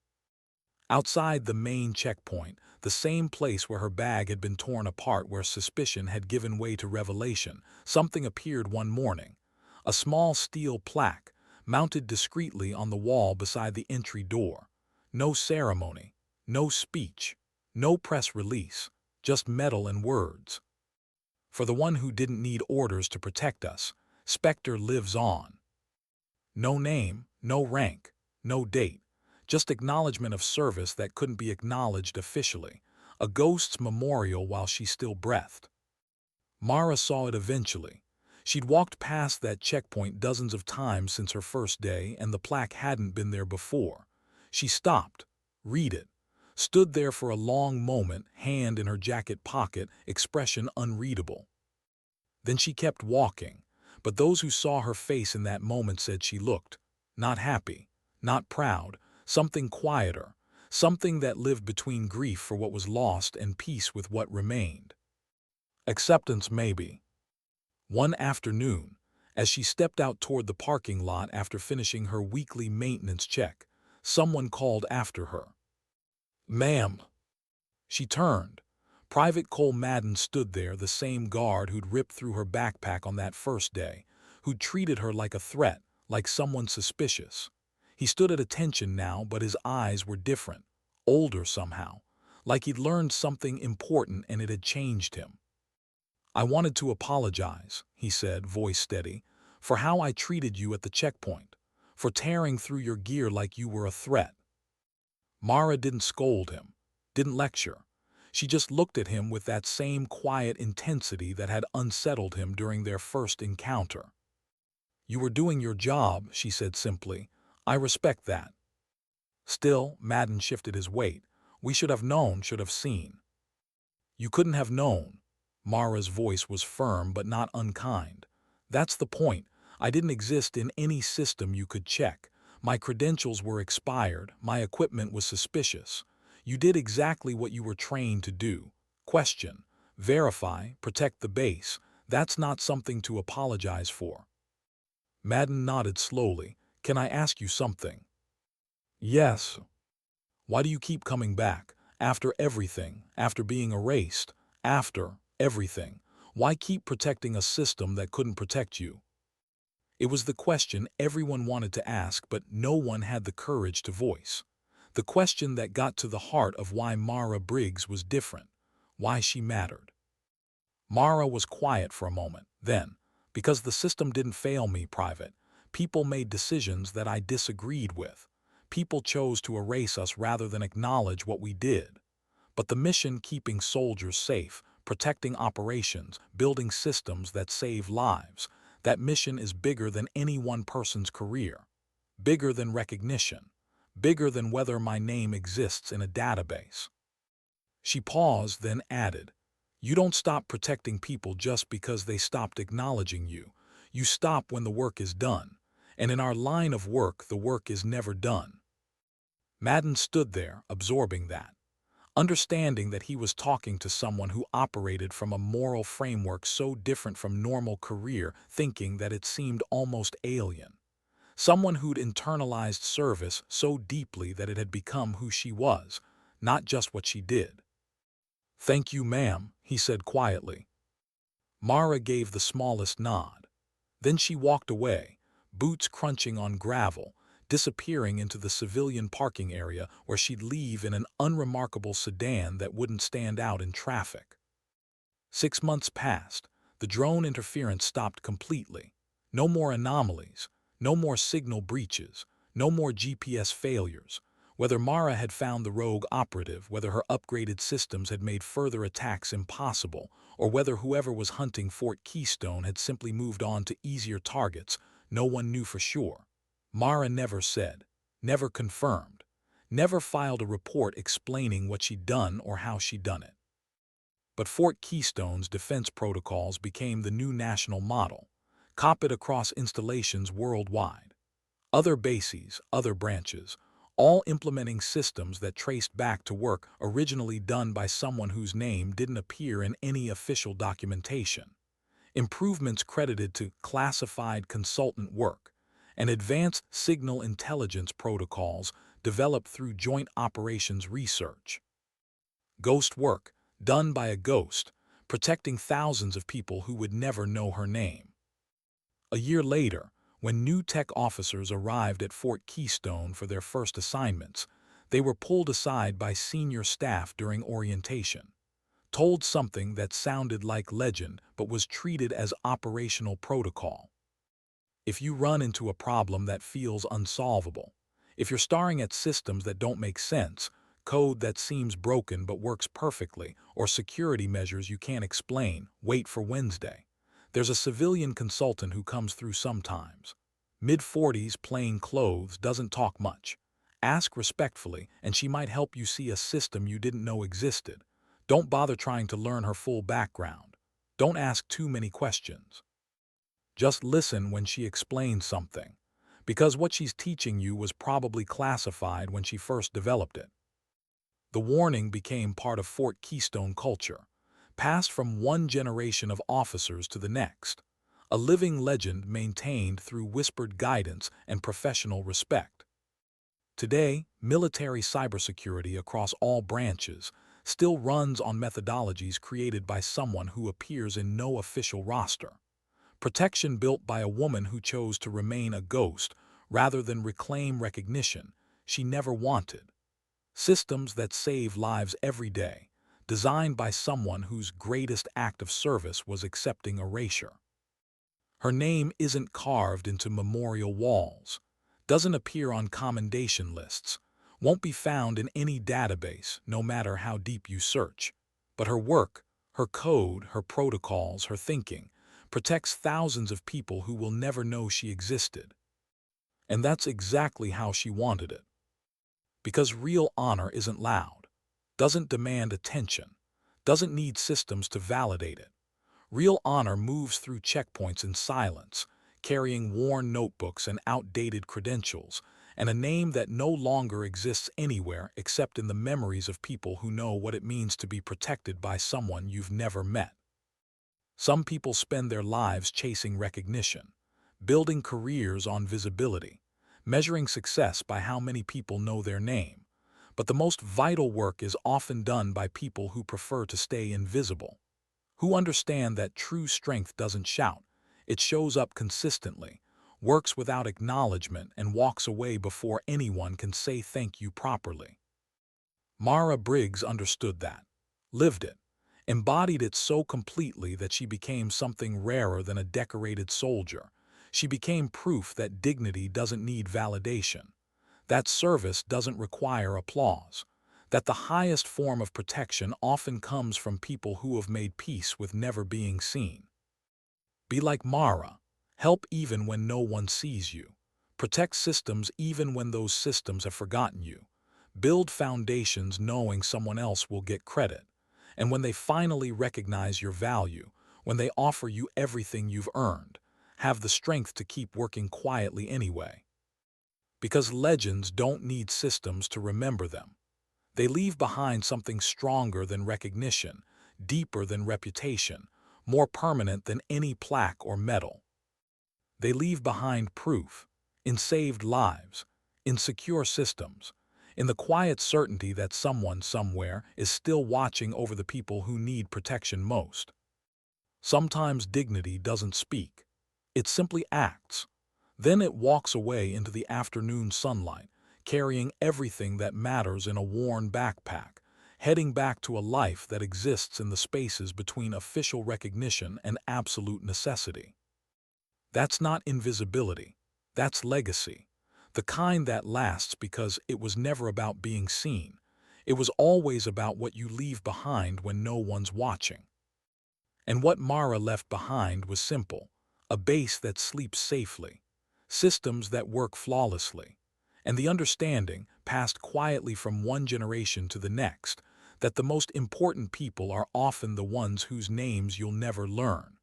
Outside the main checkpoint, the same place where her bag had been torn apart, where suspicion had given way to revelation, something appeared one morning. A small steel plaque, mounted discreetly on the wall beside the entry door. No ceremony, no speech, no press release, just metal and words. "For the one who didn't need orders to protect us, Spectre lives on." No name, no rank, no date, just acknowledgement of service that couldn't be acknowledged officially, a ghost's memorial while she still breathed. Mara saw it eventually. She'd walked past that checkpoint dozens of times since her first day, and the plaque hadn't been there before. She stopped, read it, stood there for a long moment, hand in her jacket pocket, expression unreadable. Then she kept walking, but those who saw her face in that moment said she looked not happy, not proud, something quieter, something that lived between grief for what was lost and peace with what remained. Acceptance, maybe. One afternoon, as she stepped out toward the parking lot after finishing her weekly maintenance check, someone called after her. "Ma'am." She turned. Private Cole Madden stood there, the same guard who'd ripped through her backpack on that first day, who'd treated her like a threat, like someone suspicious. He stood at attention now, but his eyes were different, older somehow, like he'd learned something important and it had changed him. "I wanted to apologize," he said, voice steady, "for how I treated you at the checkpoint, for tearing through your gear like you were a threat." Mara didn't scold him, didn't lecture. She just looked at him with that same quiet intensity that had unsettled him during their first encounter. "You were doing your job," she said simply. "I respect that." Still, Madden shifted his weight. "We should have known, should have seen." "You couldn't have known." Mara's voice was firm but not unkind. "That's the point. I didn't exist in any system you could check. My credentials were expired. My equipment was suspicious. You did exactly what you were trained to do. Question, verify, protect the base. That's not something to apologize for." Madden nodded slowly. "Can I ask you something?" "Yes." "Why do you keep coming back? After everything, after being erased, after everything. Why keep protecting a system that couldn't protect you?" It was the question everyone wanted to ask, but no one had the courage to voice. The question that got to the heart of why Mara Briggs was different, why she mattered. Mara was quiet for a moment. Then, "Because the system didn't fail me, Private. People made decisions that I disagreed with. People chose to erase us rather than acknowledge what we did. But the mission, keeping soldiers safe, protecting operations, building systems that save lives. That mission is bigger than any one person's career, bigger than recognition, bigger than whether my name exists in a database. She paused, then added, "You don't stop protecting people just because they stopped acknowledging you. You stop when the work is done. And in our line of work, the work is never done." Madden stood there, absorbing that, understanding that he was talking to someone who operated from a moral framework so different from normal career thinking that it seemed almost alien. Someone who'd internalized service so deeply that it had become who she was, not just what she did. "Thank you, ma'am," he said quietly. Mara gave the smallest nod. Then she walked away, boots crunching on gravel, disappearing into the civilian parking area where she'd leave in an unremarkable sedan that wouldn't stand out in traffic. 6 months passed. The drone interference stopped completely. No more anomalies, no more signal breaches, no more GPS failures. Whether Mara had found the rogue operative, whether her upgraded systems had made further attacks impossible, or whether whoever was hunting Fort Keystone had simply moved on to easier targets, no one knew for sure. Mara never said, never confirmed, never filed a report explaining what she'd done or how she'd done it. But Fort Keystone's defense protocols became the new national model, copied across installations worldwide. Other bases, other branches, all implementing systems that traced back to work originally done by someone whose name didn't appear in any official documentation. Improvements credited to classified consultant work, and advanced signal intelligence protocols developed through joint operations research. Ghost work, done by a ghost, protecting thousands of people who would never know her name. A year later, when new tech officers arrived at Fort Keystone for their first assignments, they were pulled aside by senior staff during orientation, told something that sounded like legend but was treated as operational protocol. If you run into a problem that feels unsolvable, if you're staring at systems that don't make sense, code that seems broken but works perfectly, or security measures you can't explain, wait for Wednesday. There's a civilian consultant who comes through sometimes. Mid-40s, plain clothes, doesn't talk much. Ask respectfully, and she might help you see a system you didn't know existed. Don't bother trying to learn her full background. Don't ask too many questions. Just listen when she explains something, because what she's teaching you was probably classified when she first developed it. The warning became part of Fort Keystone culture, passed from one generation of officers to the next, a living legend maintained through whispered guidance and professional respect. Today, military cybersecurity across all branches still runs on methodologies created by someone who appears in no official roster. Protection built by a woman who chose to remain a ghost rather than reclaim recognition she never wanted. Systems that save lives every day, designed by someone whose greatest act of service was accepting erasure. Her name isn't carved into memorial walls, doesn't appear on commendation lists, won't be found in any database, no matter how deep you search. But her work, her code, her protocols, her thinking, protects thousands of people who will never know she existed. And that's exactly how she wanted it. Because real honor isn't loud, doesn't demand attention, doesn't need systems to validate it. Real honor moves through checkpoints in silence, carrying worn notebooks and outdated credentials, and a name that no longer exists anywhere except in the memories of people who know what it means to be protected by someone you've never met. Some people spend their lives chasing recognition, building careers on visibility, measuring success by how many people know their name. But the most vital work is often done by people who prefer to stay invisible, who understand that true strength doesn't shout, it shows up consistently, works without acknowledgement, and walks away before anyone can say thank you properly. Mara Briggs understood that, lived it, embodied it so completely that she became something rarer than a decorated soldier. She became proof that dignity doesn't need validation, that service doesn't require applause, that the highest form of protection often comes from people who have made peace with never being seen. Be like Mara. Help even when no one sees you. Protect systems even when those systems have forgotten you. Build foundations knowing someone else will get credit. And when they finally recognize your value, when they offer you everything you've earned, have the strength to keep working quietly anyway. Because legends don't need systems to remember them. They leave behind something stronger than recognition, deeper than reputation, more permanent than any plaque or medal. They leave behind proof, in saved lives, in secure systems, in the quiet certainty that someone somewhere is still watching over the people who need protection most. Sometimes dignity doesn't speak. It simply acts. Then it walks away into the afternoon sunlight, carrying everything that matters in a worn backpack, heading back to a life that exists in the spaces between official recognition and absolute necessity. That's not invisibility. That's legacy. The kind that lasts because it was never about being seen. It was always about what you leave behind when no one's watching. And what Mara left behind was simple: a base that sleeps safely, systems that work flawlessly, and the understanding, passed quietly from one generation to the next, that the most important people are often the ones whose names you'll never learn.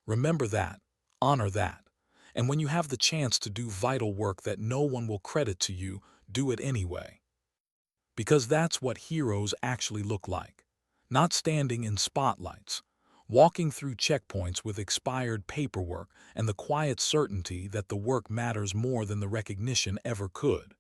Remember that, honor that, and when you have the chance to do vital work that no one will credit to you, do it anyway. Because that's what heroes actually look like. Not standing in spotlights, walking through checkpoints with expired paperwork and the quiet certainty that the work matters more than the recognition ever could.